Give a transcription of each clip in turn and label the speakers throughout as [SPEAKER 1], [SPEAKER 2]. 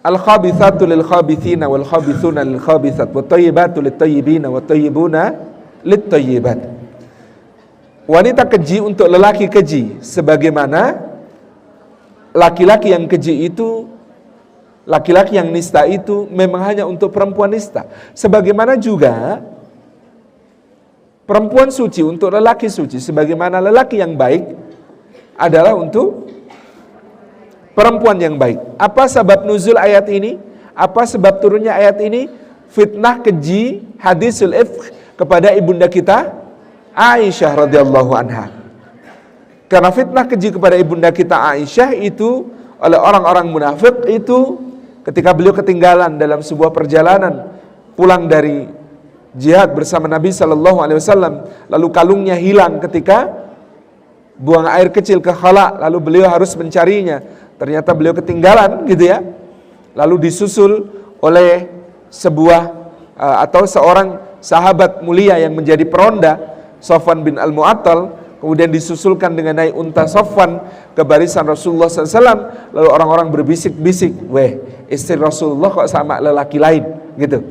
[SPEAKER 1] Al-khabithatu lil-khabithina wal-khabithuna lil-khabithat wat-thayyibatu lit-thayyibina wat-thayyibuna lit-thayyibat. Wanita keji untuk lelaki keji, sebagaimana laki-laki yang keji itu, laki-laki yang nista itu memang hanya untuk perempuan nista. Sebagaimana juga perempuan suci untuk lelaki suci, sebagaimana lelaki yang baik adalah untuk perempuan yang baik. Apa sebab nuzul ayat ini? Apa sebab turunnya ayat ini? Fitnah keji hadisul ifk kepada ibunda kita Aisyah radhiyallahu anha. Karena fitnah keji kepada ibunda kita Aisyah itu oleh orang-orang munafik itu ketika beliau ketinggalan dalam sebuah perjalanan pulang dari jihad bersama Nabi SAW, lalu kalungnya hilang ketika buang air kecil ke khala, lalu beliau harus mencarinya. Ternyata beliau ketinggalan gitu ya. Lalu disusul oleh seorang sahabat mulia yang menjadi peronda, Sofwan bin Al-Mu'attal, kemudian disusulkan dengan naik unta Sofwan ke barisan Rasulullah SAW. Lalu orang-orang berbisik-bisik, weh, istri Rasulullah kok sama lelaki lain gitu.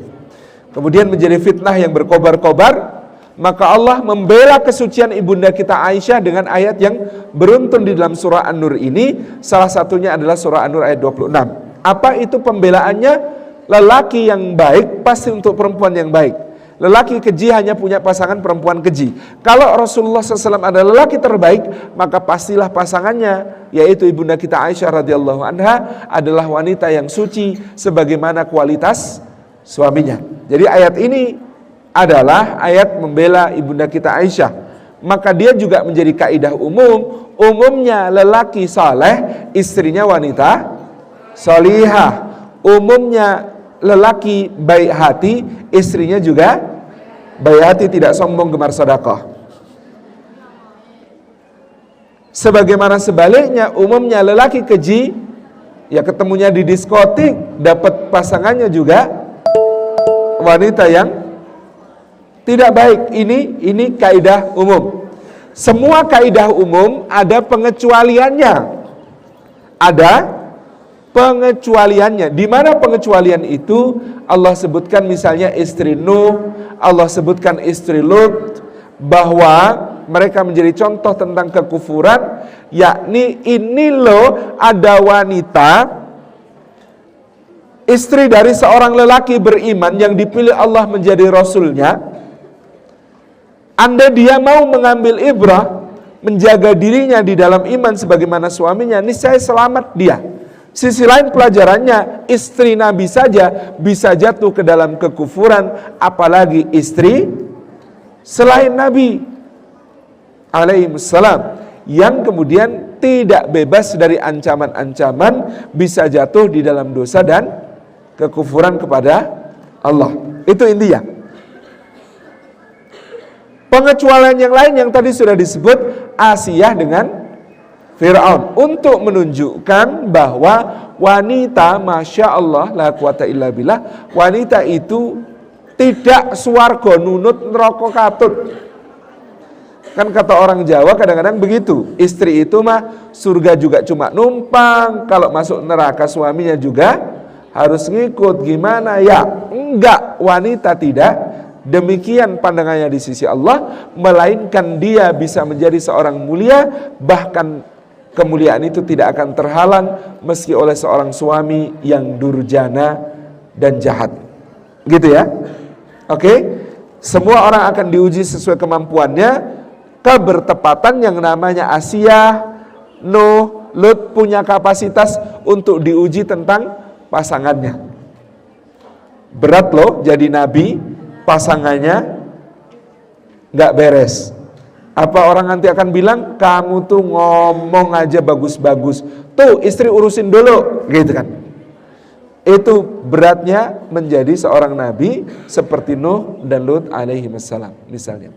[SPEAKER 1] Kemudian menjadi fitnah yang berkobar-kobar. Maka Allah membela kesucian ibunda kita Aisyah dengan ayat yang beruntun di dalam surah An-Nur ini. Salah satunya adalah surah An-Nur ayat 26. Apa itu pembelaannya? Lelaki yang baik pasti untuk perempuan yang baik. Lelaki keji hanya punya pasangan perempuan keji. Kalau Rasulullah SAW adalah lelaki terbaik, maka pastilah pasangannya, yaitu ibunda kita Aisyah radhiyallahu anha, adalah wanita yang suci sebagaimana kualitas suaminya. Jadi ayat ini adalah ayat membela ibunda kita Aisyah. Maka dia juga menjadi kaidah umum. Umumnya lelaki saleh, istrinya wanita salihah. Umumnya lelaki baik hati, istrinya juga baik hati, tidak sombong, gemar sedekah. Sebagaimana sebaliknya, umumnya lelaki keji, ya ketemunya di diskotik, dapat pasangannya juga wanita yang tidak baik. Ini kaidah umum. Semua kaidah umum ada pengecualiannya. Ada pengecualiannya. Di mana pengecualian itu? Allah sebutkan misalnya istri Nuh, Allah sebutkan istri Lut, bahwa mereka menjadi contoh tentang kekufuran, yakni ini loh ada wanita istri dari seorang lelaki beriman yang dipilih Allah menjadi rasulnya. Anda dia mau mengambil ibrah, menjaga dirinya di dalam iman sebagaimana suaminya, niscaya selamat dia. Sisi lain pelajarannya, istri Nabi saja bisa jatuh ke dalam kekufuran, apalagi istri selain Nabi alaihissalam, yang kemudian tidak bebas dari ancaman-ancaman, bisa jatuh di dalam dosa dan kekufuran kepada Allah. Itu intinya. Pengecualian yang lain yang tadi sudah disebut, Asiyah dengan Fir'aun, untuk menunjukkan bahwa wanita, Masya Allah, la quwata illa billah, wanita itu tidak swarga nunut neraka katut. Kan kata orang Jawa kadang-kadang begitu, istri itu mah surga juga cuma numpang, kalau masuk neraka suaminya juga harus ngikut. Gimana ya? Enggak, wanita tidak demikian pandangannya di sisi Allah, melainkan dia bisa menjadi seorang mulia, bahkan kemuliaan itu tidak akan terhalang meski oleh seorang suami yang durjana dan jahat. Gitu ya. Oke? Semua orang akan diuji sesuai kemampuannya. Kebertepatan yang namanya Asiyah, Nuh, Lut punya kapasitas untuk diuji tentang pasangannya. Berat loh jadi nabi, pasangannya nggak beres. Apa orang nanti akan bilang, kamu tuh ngomong aja bagus-bagus, tuh istri urusin dulu, gitu kan. Itu beratnya menjadi seorang nabi seperti Nuh dan Lut alaihi wassalam misalnya.